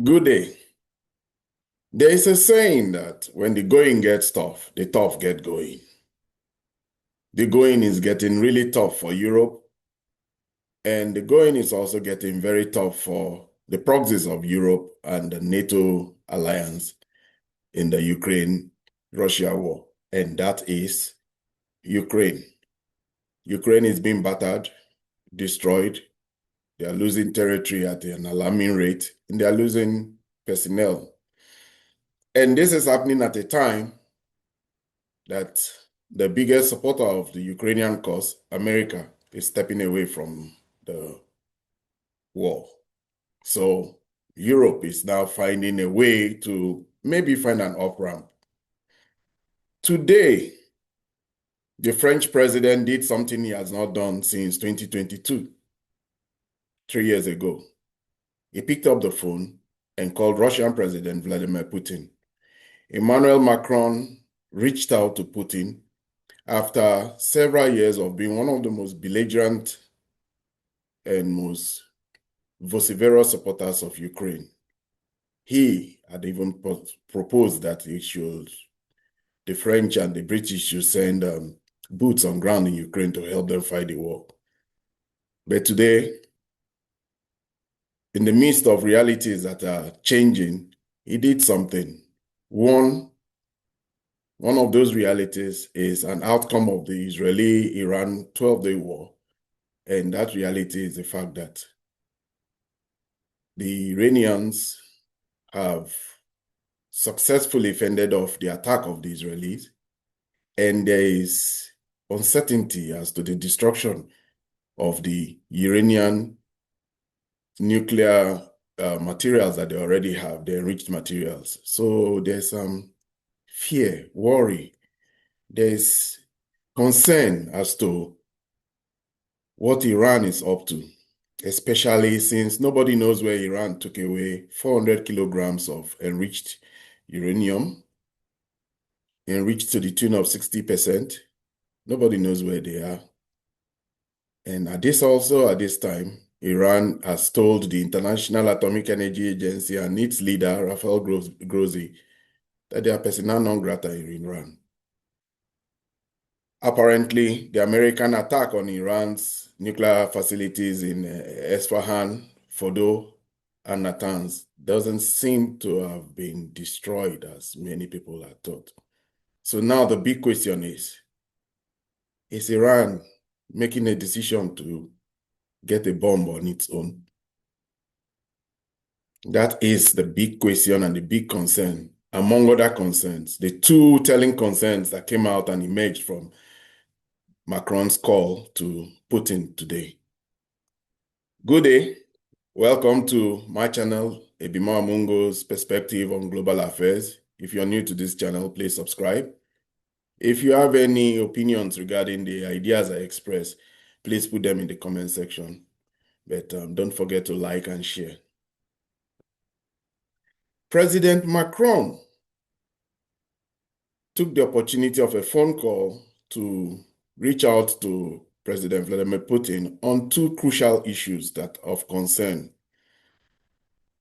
Good day. There is a saying that when the going gets tough, the tough get going. The going is getting really tough for Europe, and the going is also getting very tough for the proxies of Europe and the NATO alliance in the Ukraine-Russia war, and that is Ukraine. Ukraine is being battered, destroyed. They are losing territory at an alarming rate, and they are losing personnel. And this is happening at a time that the biggest supporter of the Ukrainian cause, America, is stepping away from the war. So Europe is now finding a way to maybe find an off-ramp. Today, the French president did something he has not done since 2022, 3 years ago. He picked up the phone and called Russian President Vladimir Putin. Emmanuel Macron reached out to Putin after several years of being one of the most belligerent and most vociferous supporters of Ukraine. He had even proposed that the French and the British should send boots on ground in Ukraine to help them fight the war. But today, in the midst of realities that are changing, he did something. One of those realities is an outcome of the Israeli-Iran 12-day war. And that reality is the fact that the Iranians have successfully fended off the attack of the Israelis, and there is uncertainty as to the destruction of the Iranian nuclear materials that they already have, the enriched materials. So there's some fear, worry, there's concern as to what Iran is up to, especially since nobody knows where Iran took away 400 kilograms of enriched uranium, enriched to the tune of 60%. Nobody knows where they are. And at this time, Iran has told the International Atomic Energy Agency and its leader, Rafael Grossi, that they are persona non grata in Iran. Apparently, the American attack on Iran's nuclear facilities in Esfahan, Fordo, and Natanz doesn't seem to have been destroyed as many people had thought. So now the big question is Iran making a decision to get a bomb on its own? That is the big question and the big concern, among other concerns. The two telling concerns that came out and emerged from Macron's call to Putin today. Good day. Welcome to my channel, Ebimo Amungo's Perspective on Global Affairs. If you're new to this channel, please subscribe. If you have any opinions regarding the ideas I express, please put them in the comment section. But don't forget to like and share. President Macron took the opportunity of a phone call to reach out to President Vladimir Putin on two crucial issues that are of concern.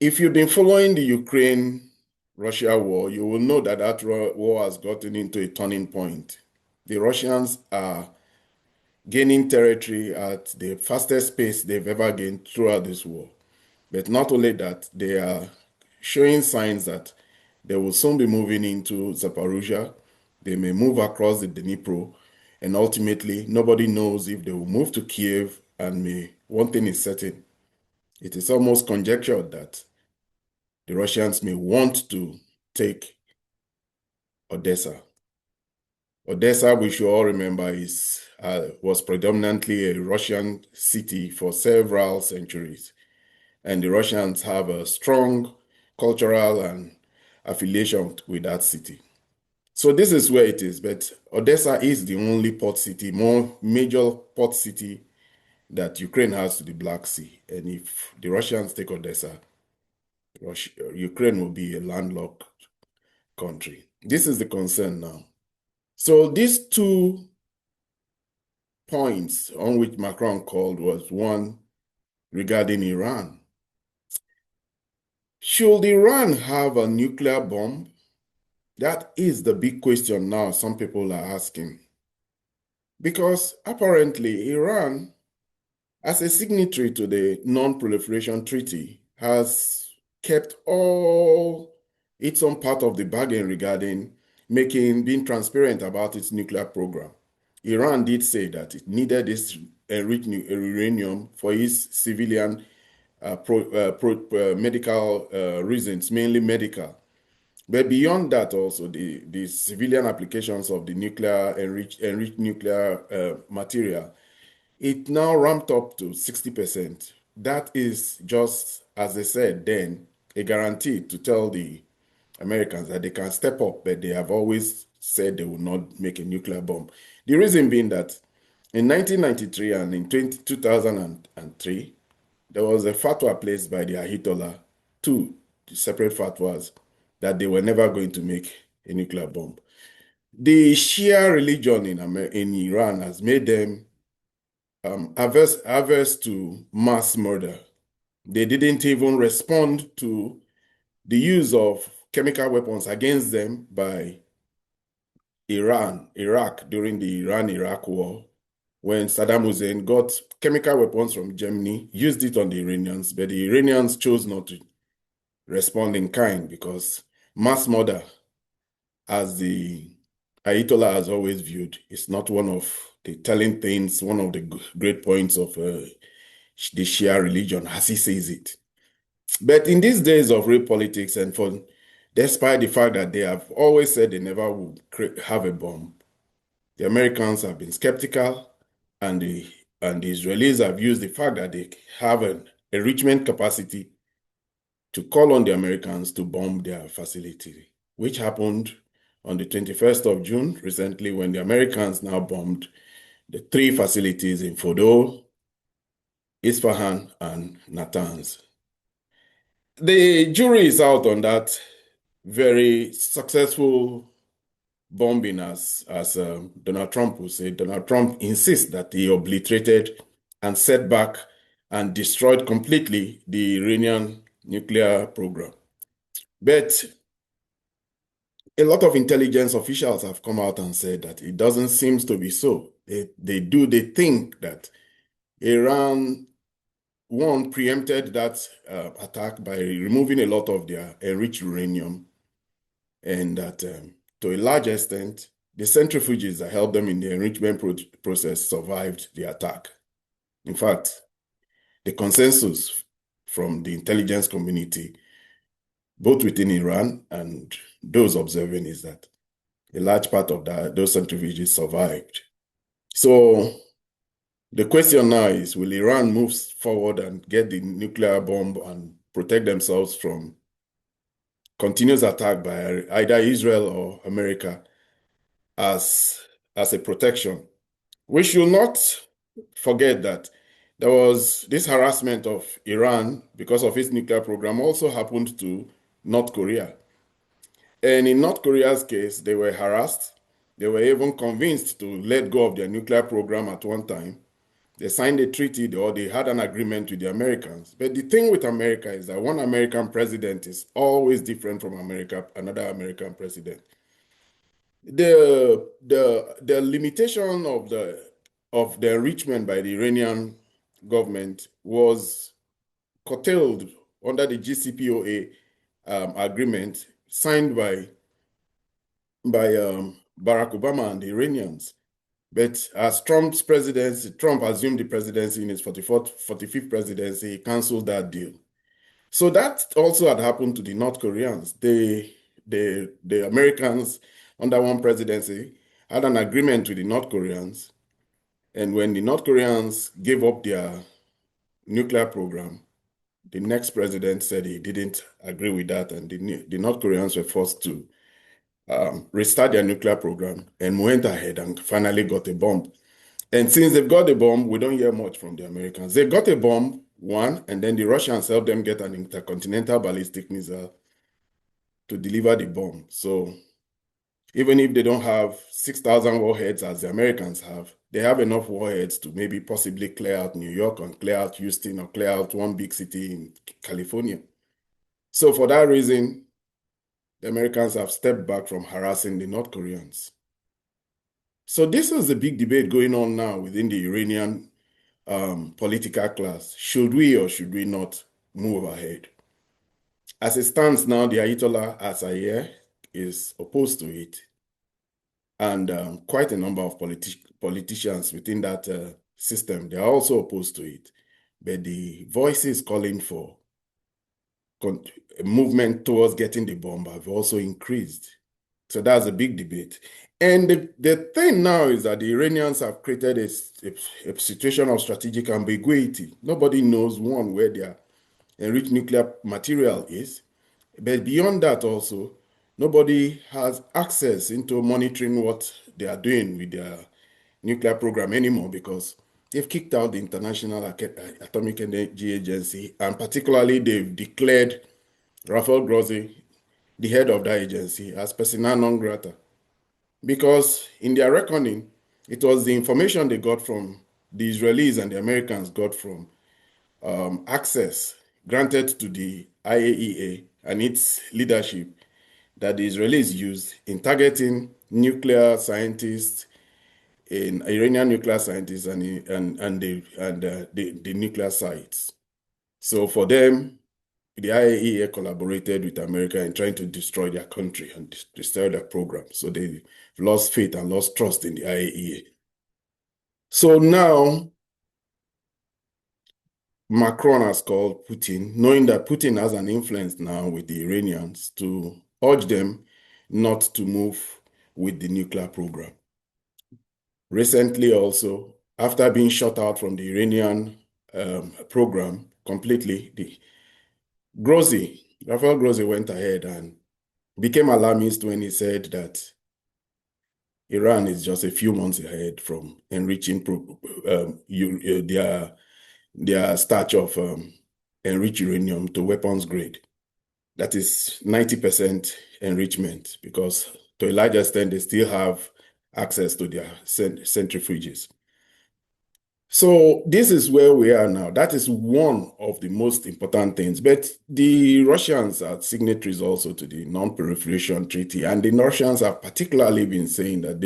If you've been following the Ukraine-Russia war, you will know that that war has gotten into a turning point. The Russians are gaining territory at the fastest pace they've ever gained throughout this war. But not only that, they are showing signs that they will soon be moving into Zaporizhia. They may move across the Dnipro, and ultimately, nobody knows if they will move to Kiev. And one thing is certain, it is almost conjectured that the Russians may want to take Odessa. Odessa, we should all remember, was predominantly a Russian city for several centuries. And the Russians have a strong cultural and affiliation with that city. So this is where it is, but Odessa is the only port city, more major port city that Ukraine has to the Black Sea. And if the Russians take Odessa, Ukraine will be a landlocked country. This is the concern now. So these two points on which Macron called was one regarding Iran. Should Iran have a nuclear bomb? That is the big question now some people are asking. Because apparently Iran, as a signatory to the Non-Proliferation Treaty, has kept all its own part of the bargain regarding being transparent about its nuclear program. Iran did say that it needed this enriched uranium for its civilian medical reasons, mainly medical. But beyond that, also the civilian applications of the enriched nuclear material, it now ramped up to 60%. That is just, as they said then, a guarantee to tell the Americans that they can step up, but they have always said they will not make a nuclear bomb. The reason being that in 1993 and in 2003, there was a fatwa placed by the Ayatollah, two separate fatwas, that they were never going to make a nuclear bomb. The Shia religion in Iran has made them averse to mass murder. They didn't even respond to the use of chemical weapons against them by Iraq during the Iran-Iraq war, when Saddam Hussein got chemical weapons from Germany, used it on the Iranians, but the Iranians chose not to respond in kind because mass murder, as the Ayatollah has always viewed, is not one of the telling things, one of the great points of the Shia religion, as he says it. But in these days of real politics, and despite the fact that they have always said they never would have a bomb, the Americans have been skeptical, and the Israelis have used the fact that they have an enrichment capacity to call on the Americans to bomb their facility, which happened on the 21st of June recently, when the Americans now bombed the three facilities in Fordo, Isfahan, and Natanz. The jury is out on that very successful bombing, as Donald Trump would say. Donald Trump insists that he obliterated and set back and destroyed completely the Iranian nuclear program. But a lot of intelligence officials have come out and said that it doesn't seem to be so. They think that Iran, one, preempted that attack by removing a lot of their enriched uranium, and that to a large extent, the centrifuges that helped them in the enrichment process survived the attack. In fact, the consensus from the intelligence community, both within Iran and those observing, is that a large part of those centrifuges survived. So the question now is, will Iran move forward and get the nuclear bomb and protect themselves from continuous attack by either Israel or America as a protection? We should not forget that there was this harassment of Iran because of its nuclear program also happened to North Korea. And in North Korea's case, they were harassed. They were even convinced to let go of their nuclear program at one time. They signed a treaty, or they had an agreement with the Americans. But the thing with America is that one American president is always different from another American president. The limitation of the enrichment by the Iranian government was curtailed under the JCPOA agreement signed by Barack Obama and the Iranians. But as Trump assumed the presidency in his 45th presidency, he canceled that deal. So that also had happened to the North Koreans. The Americans, under one presidency, had an agreement with the North Koreans. And when the North Koreans gave up their nuclear program, the next president said he didn't agree with that, and the North Koreans were forced to restart their nuclear program and went ahead and finally got a bomb. And since they've got a bomb, we don't hear much from the Americans. They got a bomb, one, and then the Russians helped them get an intercontinental ballistic missile to deliver the bomb. So even if they don't have 6,000 warheads as the Americans have, they have enough warheads to maybe possibly clear out New York and clear out Houston or clear out one big city in California. So for that reason, the Americans have stepped back from harassing the North Koreans. So this is the big debate going on now within the Iranian political class. Should we or should we not move ahead? As it stands now, the Ayatollah Asayeh is opposed to it, and quite a number of politicians within that system, they are also opposed to it. But the voices calling for a movement towards getting the bomb have also increased. So that's a big debate. And the thing now is that the Iranians have created a situation of strategic ambiguity. Nobody knows, one, where their enriched nuclear material is. But beyond that also, nobody has access into monitoring what they are doing with their nuclear program anymore, because they've kicked out the International Atomic Energy Agency, and particularly they've declared Rafael Grossi, the head of that agency, as persona non grata. Because in their reckoning, it was the information they got from the Israelis and the Americans got from access granted to the IAEA and its leadership that the Israelis used in targeting nuclear scientists, in Iranian nuclear scientists, and the nuclear sites. So for them, the IAEA collaborated with America in trying to destroy their country and destroy their program. So they lost faith and lost trust in the IAEA. So now Macron has called Putin, knowing that Putin has an influence now with the Iranians, to urge them not to move with the nuclear program. Recently also, after being shut out from the Iranian program completely, Rafael Grossi went ahead and became alarmist when he said that Iran is just a few months ahead from enriching their starch of enriched uranium to weapons grade. That is 90% enrichment, because to a large extent, they still have access to their centrifuges. So this is where we are now. That is one of the most important things. But the Russians are signatories also to the Non-Proliferation Treaty, and the Russians have particularly been saying that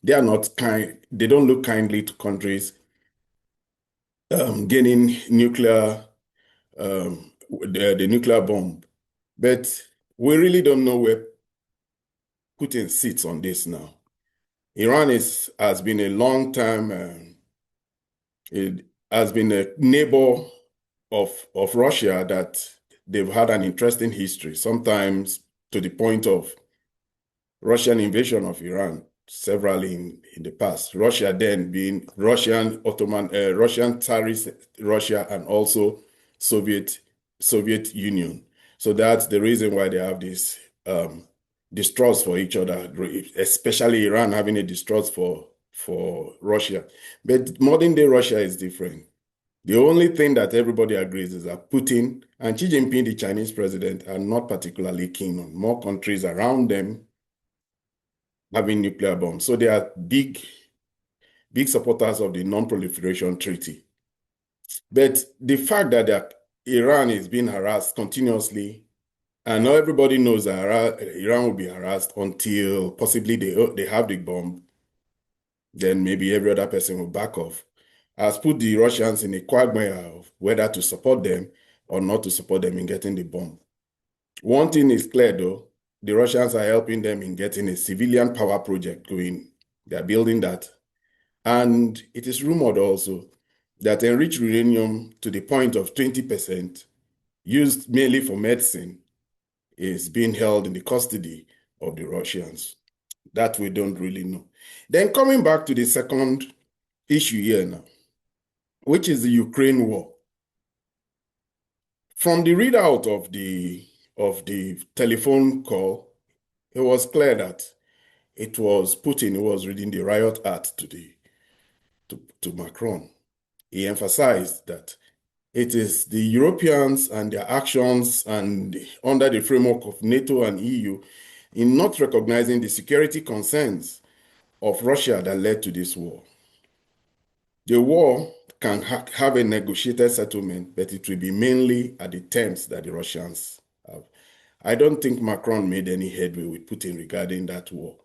they are not kind. They don't look kindly to countries gaining nuclear the nuclear bomb. But we really don't know where Putin sits on this now. Iran has been a long time. It has been a neighbor of Russia that they've had an interesting history, sometimes to the point of Russian invasion of Iran, severally in the past. Russia then being Russian Tsarist Russia, and also Soviet Union. So that's the reason why they have this distrust for each other, especially Iran having a distrust for Russia. But modern day Russia is different. The only thing that everybody agrees is that Putin and Xi Jinping, the Chinese president, are not particularly keen on more countries around them having nuclear bombs. So they are big supporters of the Non-Proliferation Treaty. But the fact that Iran is being harassed continuously, and now everybody knows that Iran will be harassed until possibly they have the bomb, then maybe every other person will back off, has put the Russians in a quagmire of whether to support them or not to support them in getting the bomb. One thing is clear though, the Russians are helping them in getting a civilian power project going. They're building that. And it is rumored also that enriched uranium to the point of 20%, used mainly for medicine, is being held in the custody of the Russians. That we don't really know. Then coming back to the second issue here now, which is the Ukraine war. From the readout of the telephone call, it was clear that it was Putin who was reading the riot act to Macron. He emphasized that it is the Europeans and their actions and under the framework of NATO and EU in not recognizing the security concerns of Russia that led to this war. The war can have a negotiated settlement, but it will be mainly at the terms that the Russians I don't think Macron made any headway with Putin regarding that war.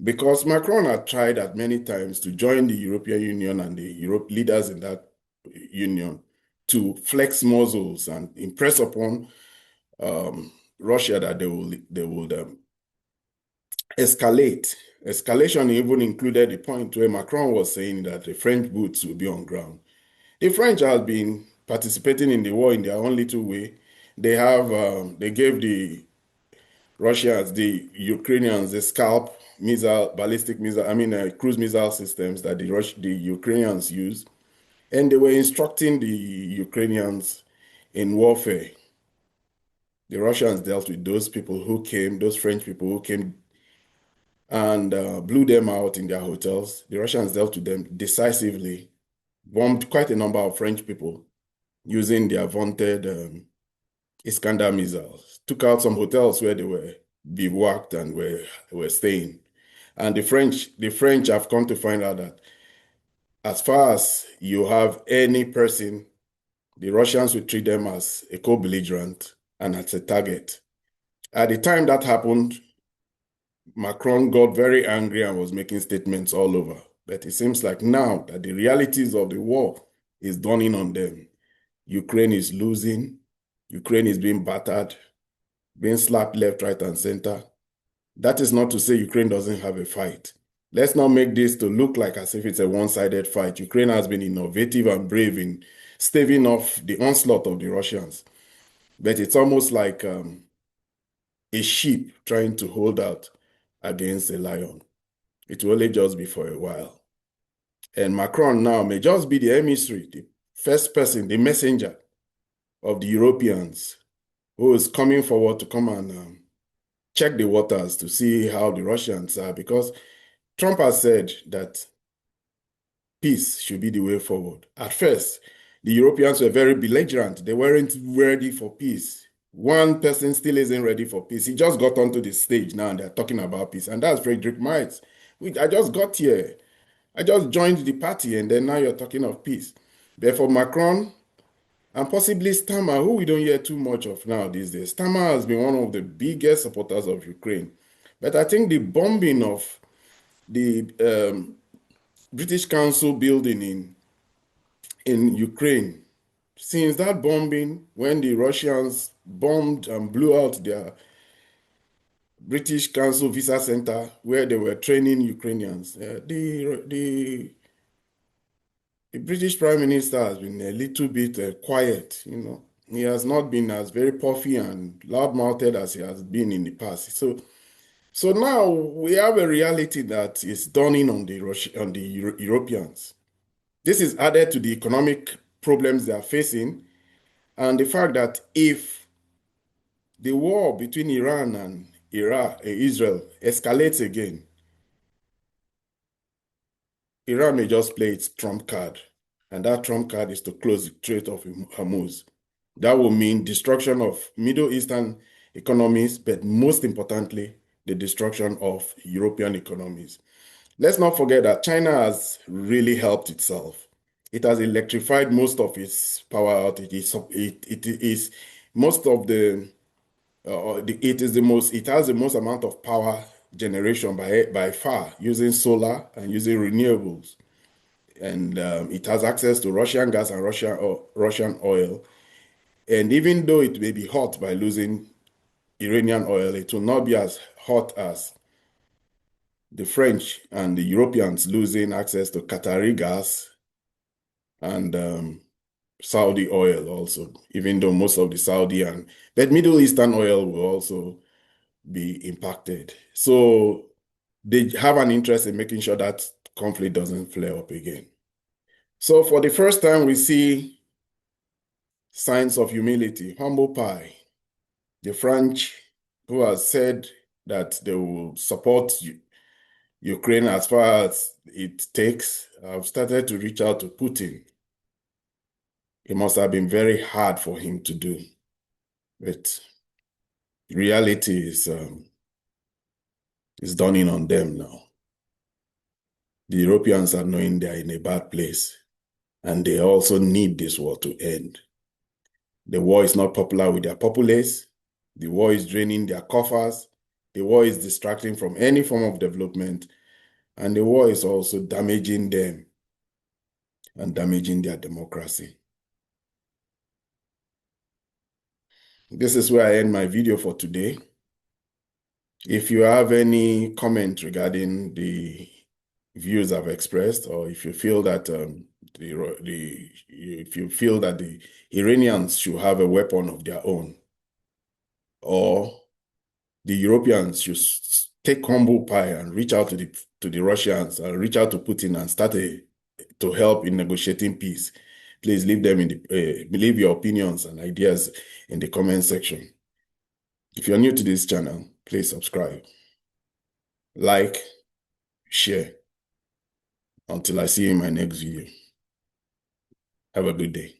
Because Macron had tried at many times to join the European Union and the Europe leaders in that union to flex muscles and impress upon Russia that they would escalate. Escalation even included the point where Macron was saying that the French boots will be on ground. The French have been participating in the war in their own little way. They gave the Russians, the Ukrainians, the scalp missile, ballistic missile, cruise missile systems that the Ukrainians use. And they were instructing the Ukrainians in warfare. The Russians dealt with those people who came, those French people who came and blew them out in their hotels. The Russians dealt with them decisively, bombed quite a number of French people using their vaunted Iskander missiles, took out some hotels where they were bivouacked and were staying. And the French have come to find out that as far as you have any person, the Russians will treat them as a co-belligerent and as a target. At the time that happened, Macron got very angry and was making statements all over. But it seems like now that the realities of the war is dawning on them. Ukraine is losing. Ukraine is being battered, being slapped left, right, and center. That is not to say Ukraine doesn't have a fight. Let's not make this to look like as if it's a one-sided fight. Ukraine has been innovative and brave in staving off the onslaught of the Russians. But it's almost like a sheep trying to hold out against a lion. It will only just be for a while. And Macron now may just be the emissary, the first person, the messenger of the Europeans who is coming forward to come and check the waters to see how the Russians are, because Trump has said that peace should be the way forward. At first, the Europeans were very belligerent. They weren't ready for peace. One person still isn't ready for peace. He just got onto the stage now and they're talking about peace. And that's Friedrich Merz. I just got here. I just joined the party and then now you're talking of peace. Therefore, Macron and possibly Starmer, who we don't hear too much of now these days. Starmer has been one of the biggest supporters of Ukraine. But I think the bombing of the British Council building in Ukraine, since that bombing, when the Russians bombed and blew out their British Council Visa Center where they were training Ukrainians, the British Prime Minister has been a little bit quiet, you know. He has not been as very puffy and loud-mouthed as he has been in the past. So now we have a reality that is dawning on the Europeans. This is added to the economic problems they are facing and the fact that if the war between Iran and Israel escalates again, Iran may just play its trump card, and that trump card is to close the Strait of Hormuz. That will mean destruction of Middle Eastern economies, but most importantly, the destruction of European economies. Let's not forget that China has really helped itself. It has electrified most of its power outages. It is most of it has the most amount of power generation by far using solar and using renewables. And it has access to Russian gas and Russian oil. And even though it may be hot by losing Iranian oil, it will not be as hot as the French and the Europeans losing access to Qatari gas and Saudi oil also, even though most of the but Middle Eastern oil will also be impacted. So they have an interest in making sure that conflict doesn't flare up again. So for the first time, we see signs of humility, humble pie. The French, who has said that they will support Ukraine as far as it takes, have started to reach out to Putin. It must have been very hard for him to do. But reality is dawning on them now. The Europeans are knowing they are in a bad place, and they also need this war to end. The war is not popular with their populace. The war is draining their coffers. The war is distracting from any form of development. And the war is also damaging them and damaging their democracy. This is where I end my video for today. If you have any comment regarding the views I've expressed, or if you feel that the Iranians should have a weapon of their own, or the Europeans should take humble pie and reach out to the Russians and reach out to Putin and start to help in negotiating peace, please leave your opinions and ideas in the comment section. If you're new to this channel, please subscribe, like, share. Until I see you in my next video. Have a good day.